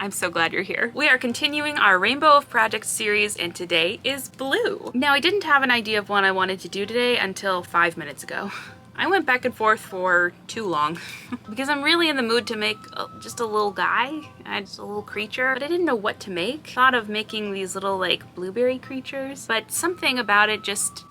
I'm so glad you're here. We are continuing our Rainbow of Projects series, and today is blue. Now, I didn't have an idea of what I wanted to do today until 5 minutes ago. I went back and forth for too long because I'm really in the mood to make just a little guy, just a little creature, but I didn't know what to make. Thought of making these little like blueberry creatures, but something about it just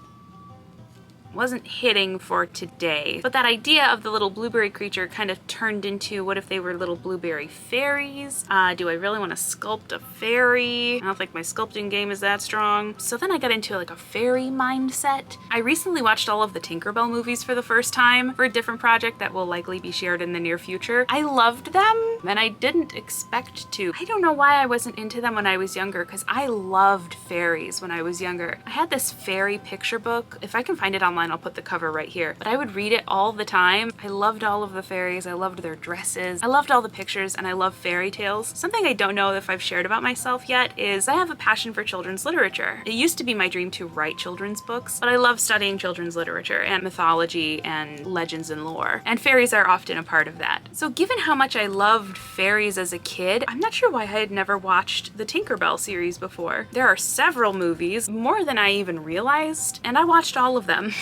wasn't hitting for today. But that idea of the little blueberry creature kind of turned into, what if they were little blueberry fairies? Do I really want to sculpt a fairy? I don't think my sculpting game is that strong. So then I got into like a fairy mindset. I recently watched all of the Tinkerbell movies for the first time for a different project that will likely be shared in the near future. I loved them and I didn't expect to. I don't know why I wasn't into them when I was younger, because I loved fairies when I was younger. I had this fairy picture book. If I can find it online, I'll put the cover right here. But I would read it all the time. I loved all of the fairies. I loved their dresses. I loved all the pictures, and I love fairy tales. Something I don't know if I've shared about myself yet is I have a passion for children's literature. It used to be my dream to write children's books, but I love studying children's literature and mythology and legends and lore. And fairies are often a part of that. So given how much I loved fairies as a kid, I'm not sure why I had never watched the Tinkerbell series before. There are several movies, more than I even realized, and I watched all of them.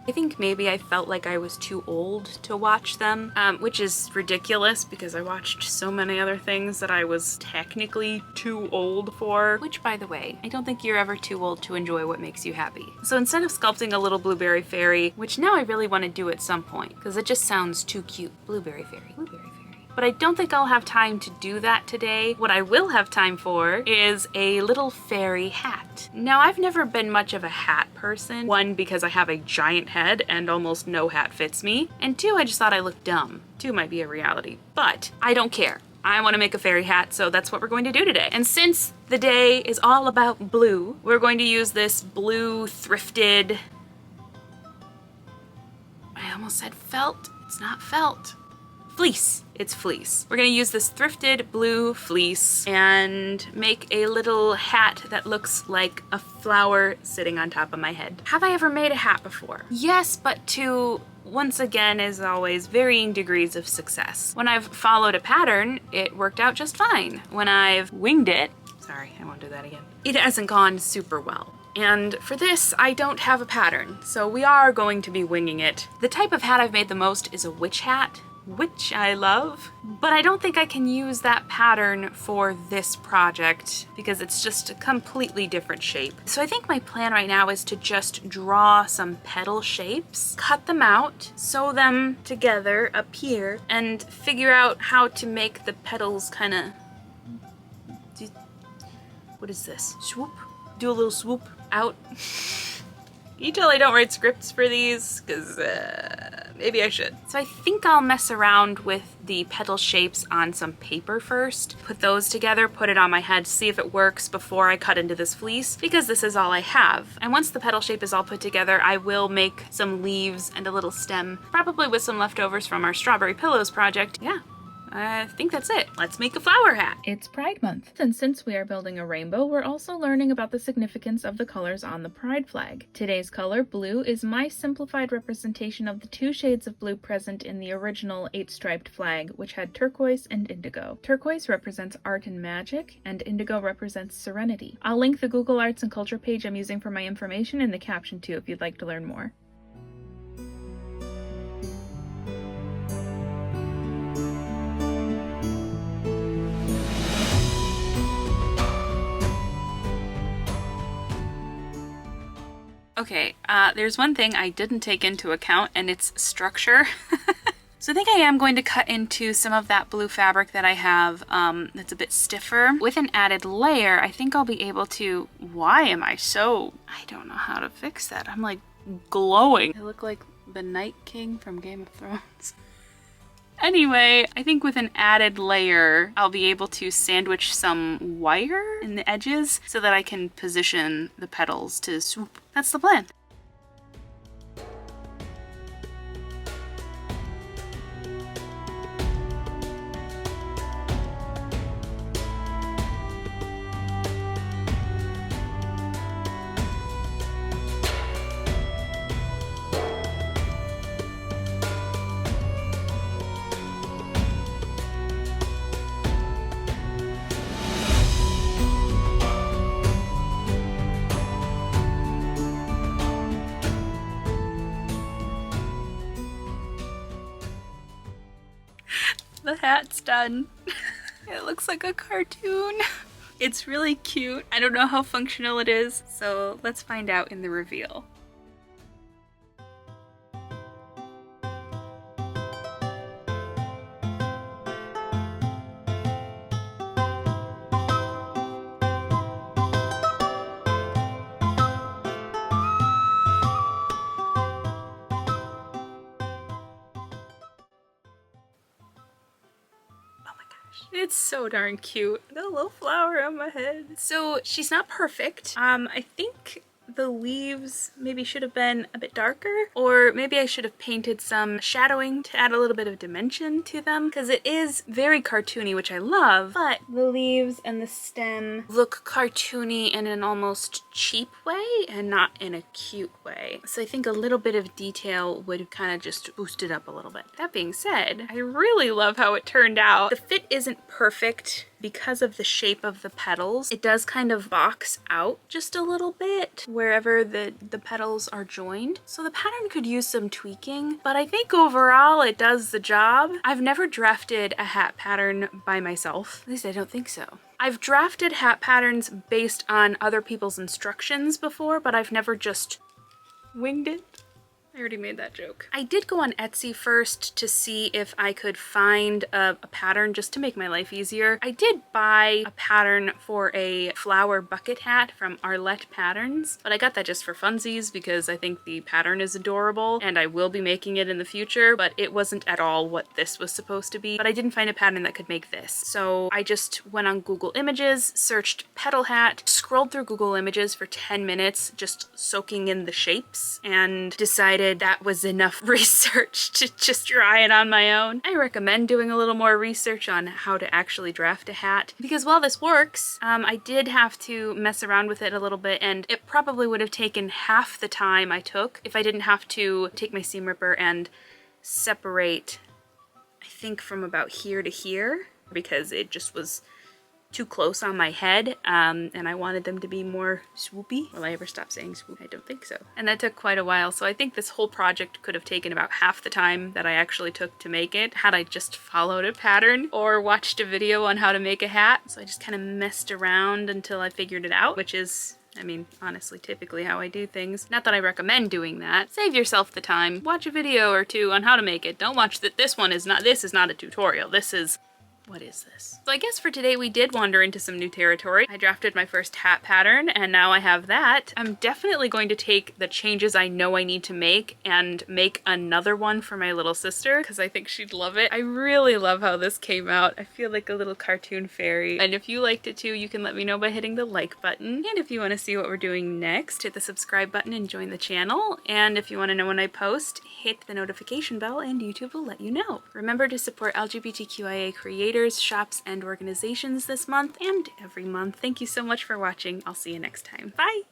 I think maybe I felt like I was too old to watch them, which is ridiculous because I watched so many other things that I was technically too old for. Which, by the way, I don't think you're ever too old to enjoy what makes you happy. So instead of sculpting a little blueberry fairy, which now I really want to do at some point because it just sounds too cute. Blueberry fairy, blueberry fairy. But I don't think I'll have time to do that today. What I will have time for is a little fairy hat. Now, I've never been much of a hat person. One, because I have a giant head and almost no hat fits me. And two, I just thought I looked dumb. Two might be a reality, but I don't care. I want to make a fairy hat, so that's what we're going to do today. And since the day is all about blue, we're going to use this blue thrifted... I almost said felt. It's not felt. Fleece. It's fleece. We're gonna use this thrifted blue fleece and make a little hat that looks like a flower sitting on top of my head. Have I ever made a hat before? Yes, but to, once again, as always, varying degrees of success. When I've followed a pattern, it worked out just fine. When I've winged it, sorry, I won't do that again, it hasn't gone super well. And for this, I don't have a pattern, so we are going to be winging it. The type of hat I've made the most is a witch hat, which I love, but I don't think I can use that pattern for this project because it's just a completely different shape. So I think my plan right now is to just draw some petal shapes, cut them out, sew them together up here, and figure out how to make the petals kind of... What is this? Swoop? Do a little swoop out. You tell I don't write scripts for these, because maybe I should. So I think I'll mess around with the petal shapes on some paper first, put those together, put it on my head, see if it works before I cut into this fleece, because this is all I have. And once the petal shape is all put together, I will make some leaves and a little stem, probably with some leftovers from our strawberry pillows project. Yeah. I think that's it. Let's make a flower hat. It's Pride Month, and since we are building a rainbow, we're also learning about the significance of the colors on the pride flag. Today's color, blue, is my simplified representation of the two shades of blue present in the original 8-striped flag, which had turquoise and indigo. Turquoise represents art and magic, and indigo represents serenity. I'll link the Google Arts and Culture page I'm using for my information in the caption too if you'd like to learn more. Okay, there's one thing I didn't take into account, and it's structure. So I think I am going to cut into some of that blue fabric that I have that's a bit stiffer. With an added layer, I think I'll be able to... Why am I so... I don't know how to fix that. I'm like glowing. I look like the Night King from Game of Thrones. Anyway, I think with an added layer, I'll be able to sandwich some wire in the edges so that I can position the petals to swoop. That's the plan. The hat's done. It looks like a cartoon. It's really cute. I don't know how functional it is, so let's find out in the reveal. It's so darn cute. Got a little flower on my head. So she's not perfect. I think the leaves maybe should have been a bit darker, or maybe I should have painted some shadowing to add a little bit of dimension to them, because it is very cartoony, which I love, but the leaves and the stem look cartoony in an almost cheap way and not in a cute way. So I think a little bit of detail would kind of just boost it up a little bit. That being said, I really love how it turned out. The fit isn't perfect because of the shape of the petals. It does kind of box out just a little bit wherever the petals are joined. So the pattern could use some tweaking, but I think overall it does the job. I've never drafted a hat pattern by myself. At least I don't think so. I've drafted hat patterns based on other people's instructions before, but I've never just winged it. I already made that joke. I did go on Etsy first to see if I could find a pattern just to make my life easier. I did buy a pattern for a flower bucket hat from Arlette Patterns, but I got that just for funsies because I think the pattern is adorable and I will be making it in the future, but it wasn't at all what this was supposed to be. But I didn't find a pattern that could make this. So I just went on Google Images, searched petal hat, scrolled through Google Images for 10 minutes, just soaking in the shapes, and decided that was enough research to just try it on my own. I recommend doing a little more research on how to actually draft a hat, because while this works, I did have to mess around with it a little bit, and it probably would have taken half the time I took if I didn't have to take my seam ripper and separate, I think, from about here to here, because it just was too close on my head, and I wanted them to be more swoopy. Will I ever stop saying swoop? I don't think so. And that took quite a while, so I think this whole project could have taken about half the time that I actually took to make it had I just followed a pattern or watched a video on how to make a hat. So I just kind of messed around until I figured it out, which is, I mean, honestly, typically how I do things. Not that I recommend doing that. Save yourself the time. Watch a video or two on how to make it. Don't watch that. This is not a tutorial. This is, what is this? So I guess for today we did wander into some new territory. I drafted my first hat pattern and now I have that. I'm definitely going to take the changes I know I need to make and make another one for my little sister because I think she'd love it. I really love how this came out. I feel like a little cartoon fairy. And if you liked it too, you can let me know by hitting the like button. And if you want to see what we're doing next, hit the subscribe button and join the channel. And if you want to know when I post, hit the notification bell and YouTube will let you know. Remember to support LGBTQIA creators, shops, and organizations this month and every month. Thank you so much for watching. I'll see you next time. Bye!